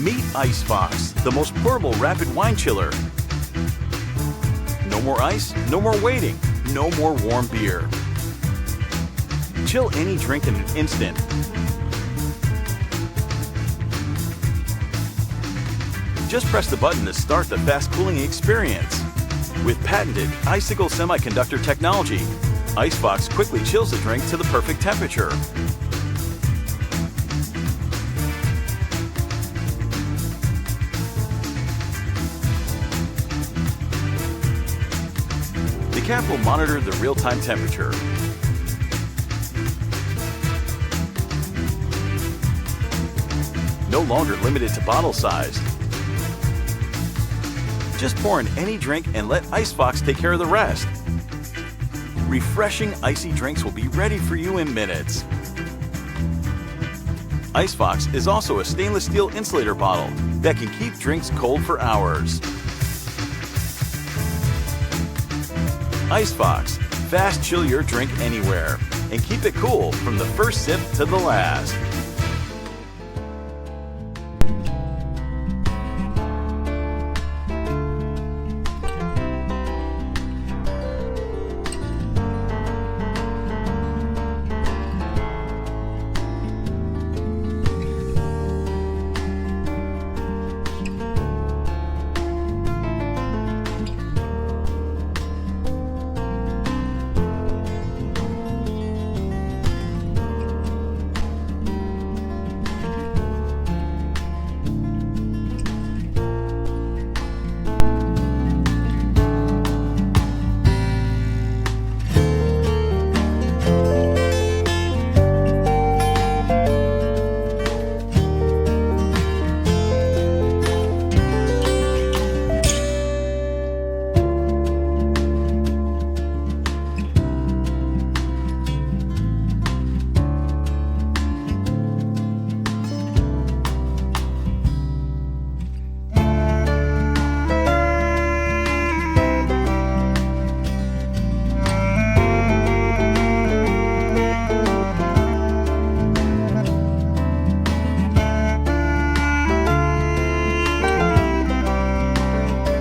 Meet ICEFOX, the most portable rapid wine chiller. No more ice, no more waiting, no more warm beer. Chill any drink in an instant. Just press the button to start the fast cooling experience. With patented ICICLE semiconductor technology, ICEFOX quickly chills the drink to the perfect temperature. The cap will monitor the real-time temperature. No longer limited to bottle size. Just pour in any drink and let ICEFOX take care of the rest. Refreshing icy drinks will be ready for you in minutes. ICEFOX is also a stainless steel insulator bottle that can keep drinks cold for hours. ICEFOX, fast chill your drink anywhere and keep it cool from the first sip to the last.